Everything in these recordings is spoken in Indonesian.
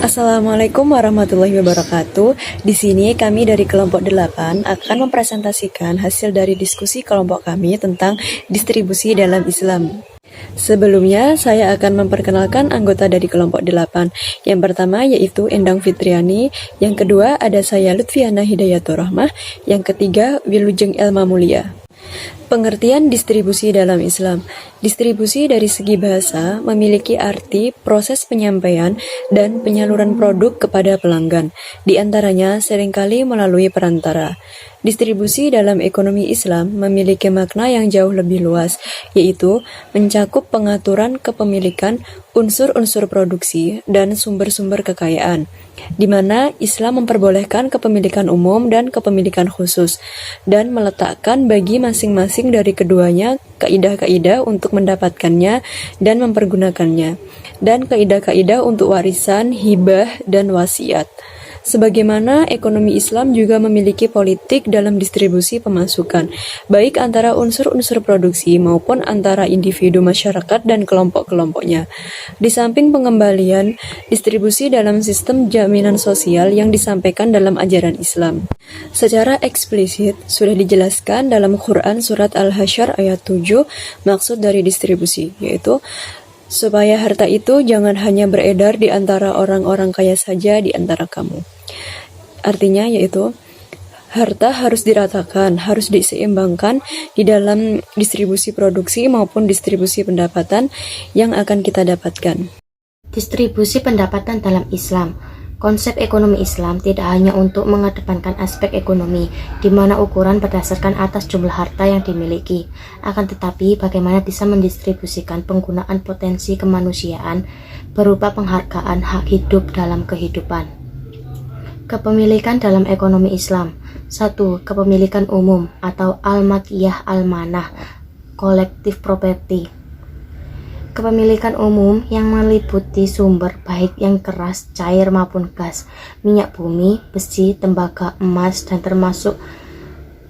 Assalamualaikum warahmatullahi wabarakatuh. Di sini kami dari kelompok 8 akan mempresentasikan hasil dari diskusi kelompok kami tentang distribusi dalam Islam. Sebelumnya, saya akan memperkenalkan anggota dari kelompok 8. Yang pertama yaitu Endang Fitriani, yang kedua ada saya Lutfiana Hidayatur Rahmah, yang ketiga Wilujeng Elma Mulia. Pengertian distribusi dalam Islam. Distribusi dari segi bahasa memiliki arti proses penyampaian dan penyaluran produk kepada pelanggan, di antaranya seringkali melalui perantara. Distribusi dalam ekonomi Islam memiliki makna yang jauh lebih luas, yaitu mencakup pengaturan kepemilikan unsur-unsur produksi dan sumber-sumber kekayaan, di mana Islam memperbolehkan kepemilikan umum dan kepemilikan khusus, dan meletakkan bagi masing-masing dari keduanya kaidah-kaidah untuk mendapatkannya dan mempergunakannya, dan kaidah-kaidah untuk warisan, hibah, dan wasiat. Sebagaimana ekonomi Islam juga memiliki politik dalam distribusi pemasukan, baik antara unsur-unsur produksi maupun antara individu masyarakat dan kelompok-kelompoknya. Di samping pengembalian, distribusi dalam sistem jaminan sosial yang disampaikan dalam ajaran Islam. Secara eksplisit, sudah dijelaskan dalam Quran Surat Al-Hasyr ayat 7, maksud dari distribusi, yaitu supaya harta itu jangan hanya beredar di antara orang-orang kaya saja di antara kamu. Artinya yaitu harta harus diratakan, harus diseimbangkan di dalam distribusi produksi maupun distribusi pendapatan yang akan kita dapatkan. Distribusi pendapatan dalam Islam. Konsep ekonomi Islam tidak hanya untuk mengedepankan aspek ekonomi, di mana ukuran berdasarkan atas jumlah harta yang dimiliki, akan tetapi bagaimana bisa mendistribusikan penggunaan potensi kemanusiaan berupa penghargaan hak hidup dalam kehidupan. Kepemilikan dalam ekonomi Islam. 1. Kepemilikan umum atau al-makiyah al-manah, collective property. Kepemilikan umum yang meliputi sumber baik yang keras, cair maupun gas, minyak bumi, besi, tembaga, emas, dan termasuk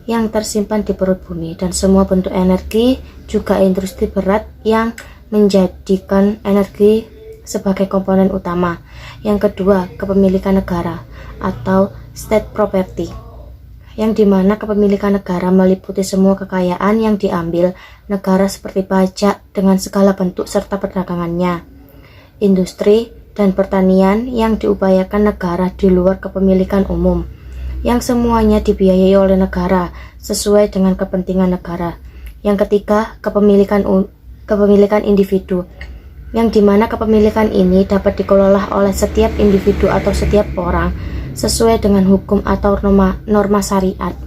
yang tersimpan di perut bumi, dan semua bentuk energi, juga industri berat yang menjadikan energi sebagai komponen utama. Yang kedua, kepemilikan negara atau state property, yang dimana kepemilikan negara meliputi semua kekayaan yang diambil negara seperti pajak dengan segala bentuk serta perdagangannya, industri, dan pertanian yang diupayakan negara di luar kepemilikan umum, yang semuanya dibiayai oleh negara sesuai dengan kepentingan negara. Yang ketiga, kepemilikan individu, yang dimana kepemilikan ini dapat dikelola oleh setiap individu atau setiap orang sesuai dengan hukum atau norma syariat.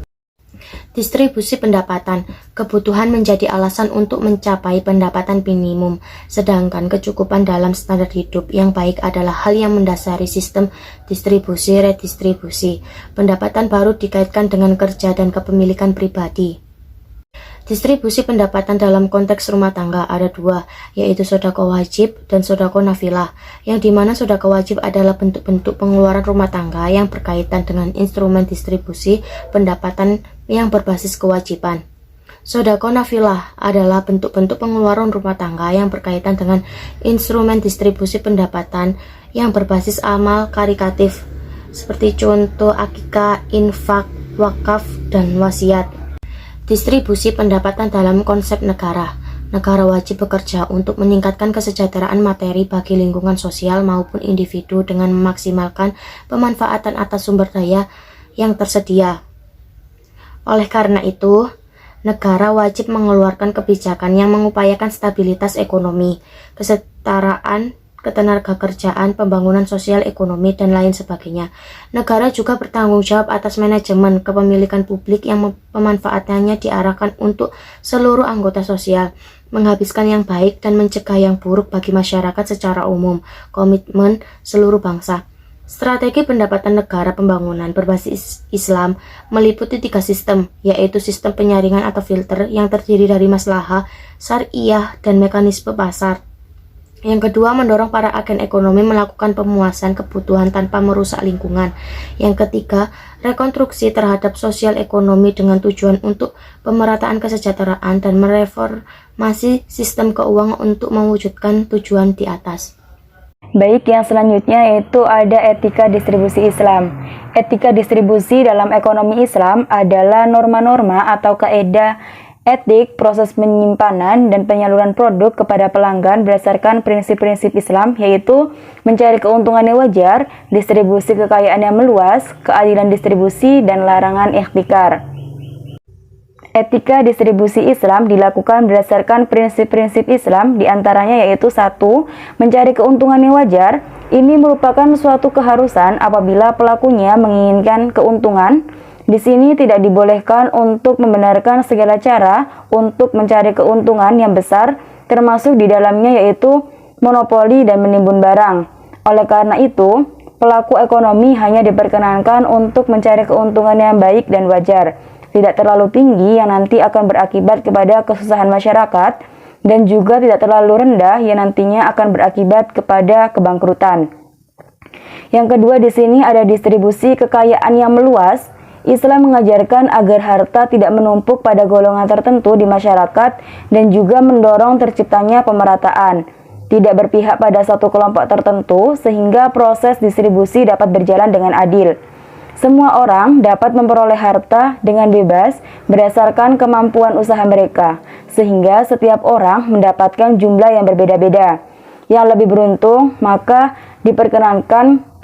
Distribusi pendapatan. Kebutuhan menjadi alasan untuk mencapai pendapatan minimum, sedangkan kecukupan dalam standar hidup yang baik adalah hal yang mendasari sistem distribusi-redistribusi. Pendapatan baru dikaitkan dengan kerja dan kepemilikan pribadi. Distribusi pendapatan dalam konteks rumah tangga ada dua, yaitu sodako wajib dan sodako nafilah, yang dimana sodako wajib adalah bentuk-bentuk pengeluaran rumah tangga yang berkaitan dengan instrumen distribusi pendapatan yang berbasis kewajiban. Sodako nafilah adalah bentuk-bentuk pengeluaran rumah tangga yang berkaitan dengan instrumen distribusi pendapatan yang berbasis amal karitatif, seperti contoh akikah, infak, wakaf, dan wasiat. Distribusi pendapatan dalam konsep negara. Negara wajib bekerja untuk meningkatkan kesejahteraan materi bagi lingkungan sosial maupun individu dengan memaksimalkan pemanfaatan atas sumber daya yang tersedia. Oleh karena itu, negara wajib mengeluarkan kebijakan yang mengupayakan stabilitas ekonomi, kesetaraan ketenagakerjaan, pembangunan sosial ekonomi, dan lain sebagainya. Negara juga bertanggung jawab atas manajemen kepemilikan publik yang pemanfaatannya diarahkan untuk seluruh anggota sosial, menghabiskan yang baik dan mencegah yang buruk bagi masyarakat secara umum, komitmen seluruh bangsa. Strategi pendapatan negara pembangunan berbasis Islam meliputi 3 sistem, yaitu sistem penyaringan atau filter yang terdiri dari maslahah, syariah, dan mekanisme pasar. Yang kedua, mendorong para agen ekonomi melakukan pemuasan kebutuhan tanpa merusak lingkungan. Yang ketiga, rekonstruksi terhadap sosial ekonomi dengan tujuan untuk pemerataan kesejahteraan dan mereformasi sistem keuangan untuk mewujudkan tujuan di atas. Baik, yang selanjutnya yaitu ada etika distribusi Islam. Etika distribusi dalam ekonomi Islam adalah norma-norma atau kaidah etik proses penyimpanan dan penyaluran produk kepada pelanggan berdasarkan prinsip-prinsip Islam, yaitu mencari keuntungan yang wajar, distribusi kekayaan yang meluas, keadilan distribusi, dan larangan ihtikar. Etika distribusi Islam dilakukan berdasarkan prinsip-prinsip Islam, diantaranya yaitu 1. Mencari keuntungan yang wajar. Ini merupakan suatu keharusan apabila pelakunya menginginkan keuntungan. Di sini tidak dibolehkan untuk membenarkan segala cara untuk mencari keuntungan yang besar, termasuk di dalamnya yaitu monopoli dan menimbun barang. Oleh karena itu, pelaku ekonomi hanya diperkenankan untuk mencari keuntungan yang baik dan wajar, tidak terlalu tinggi yang nanti akan berakibat kepada kesusahan masyarakat, dan juga tidak terlalu rendah yang nantinya akan berakibat kepada kebangkrutan. Yang kedua, di sini ada distribusi kekayaan yang meluas. Islam mengajarkan agar harta tidak menumpuk pada golongan tertentu di masyarakat dan juga mendorong terciptanya pemerataan, tidak berpihak pada satu kelompok tertentu sehingga proses distribusi dapat berjalan dengan adil. Semua orang dapat memperoleh harta dengan bebas berdasarkan kemampuan usaha mereka, sehingga setiap orang mendapatkan jumlah yang berbeda-beda. Yang lebih beruntung, maka diperkenankan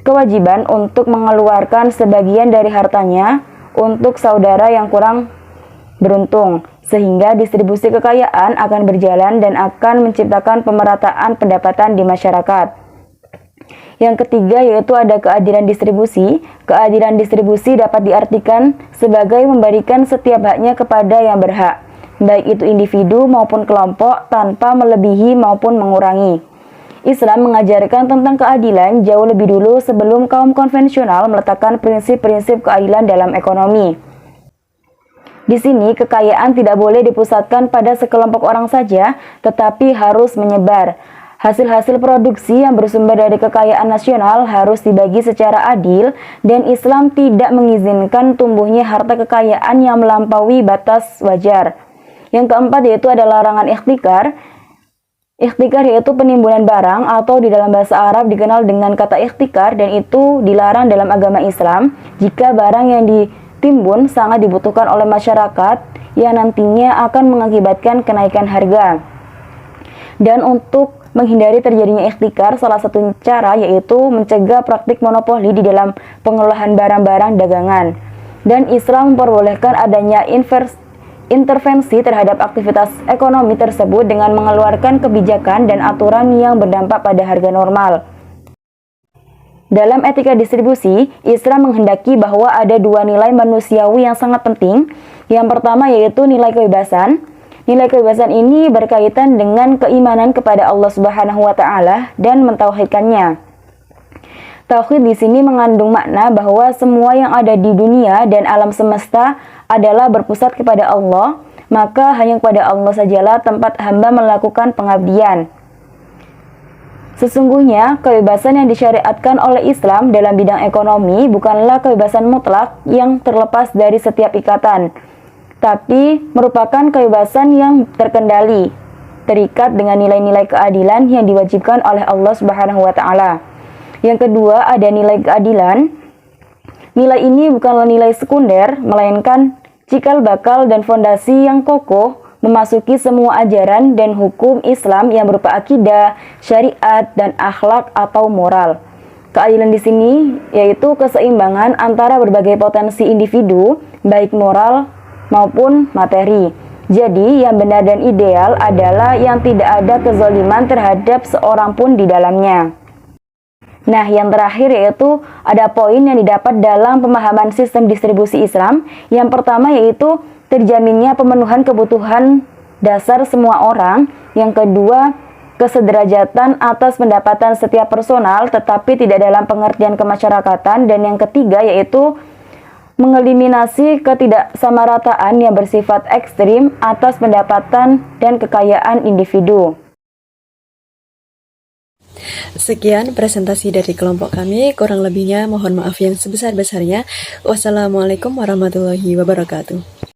kewajiban untuk mengeluarkan sebagian dari hartanya untuk saudara yang kurang beruntung, sehingga distribusi kekayaan akan berjalan dan akan menciptakan pemerataan pendapatan di masyarakat. Yang ketiga yaitu ada keadilan distribusi. Keadilan distribusi dapat diartikan sebagai memberikan setiap haknya kepada yang berhak, baik itu individu maupun kelompok, tanpa melebihi maupun mengurangi. Islam mengajarkan tentang keadilan jauh lebih dulu sebelum kaum konvensional meletakkan prinsip-prinsip keadilan dalam ekonomi. Di sini kekayaan tidak boleh dipusatkan pada sekelompok orang saja, tetapi harus menyebar. Hasil-hasil produksi yang bersumber dari kekayaan nasional harus dibagi secara adil, dan Islam tidak mengizinkan tumbuhnya harta kekayaan yang melampaui batas wajar. Yang keempat yaitu ada larangan ihtikar. Ihtikar yaitu penimbunan barang atau di dalam bahasa Arab dikenal dengan kata ihtikar, dan itu dilarang dalam agama Islam jika barang yang ditimbun sangat dibutuhkan oleh masyarakat yang nantinya akan mengakibatkan kenaikan harga. Dan untuk menghindari terjadinya ihtikar, salah satu cara yaitu mencegah praktik monopoli di dalam pengelolaan barang-barang dagangan. Dan Islam memperbolehkan adanya intervensi terhadap aktivitas ekonomi tersebut dengan mengeluarkan kebijakan dan aturan yang berdampak pada harga normal. Dalam etika distribusi, Islam menghendaki bahwa ada dua nilai manusiawi yang sangat penting. Yang pertama yaitu nilai kebebasan. Nilai kebebasan ini berkaitan dengan keimanan kepada Allah Subhanahu wa Ta'ala dan mentauhidkannya. Tauhid di sini mengandung makna bahwa semua yang ada di dunia dan alam semesta adalah berpusat kepada Allah, maka hanya kepada Allah sajalah tempat hamba melakukan pengabdian. Sesungguhnya, kebebasan yang disyariatkan oleh Islam dalam bidang ekonomi bukanlah kebebasan mutlak yang terlepas dari setiap ikatan, tapi merupakan kebebasan yang terkendali, terikat dengan nilai-nilai keadilan yang diwajibkan oleh Allah Subhanahu wa Ta'ala. Yang kedua, ada nilai keadilan. Nilai ini bukanlah nilai sekunder, melainkan cikal bakal dan fondasi yang kokoh memasuki semua ajaran dan hukum Islam yang berupa akidah, syariat, dan akhlak atau moral. Keadilan di sini yaitu keseimbangan antara berbagai potensi individu, baik moral maupun materi. Jadi, yang benar dan ideal adalah yang tidak ada kezaliman terhadap seorang pun di dalamnya. Nah, yang terakhir yaitu ada poin yang didapat dalam pemahaman sistem distribusi Islam. Yang pertama yaitu terjaminnya pemenuhan kebutuhan dasar semua orang. Yang kedua, kesederajatan atas pendapatan setiap personal tetapi tidak dalam pengertian kemasyarakatan. Dan yang ketiga yaitu mengeliminasi ketidaksamarataan yang bersifat ekstrim atas pendapatan dan kekayaan individu. Sekian presentasi dari kelompok kami, kurang lebihnya mohon maaf yang sebesar-besarnya. Wassalamualaikum warahmatullahi wabarakatuh.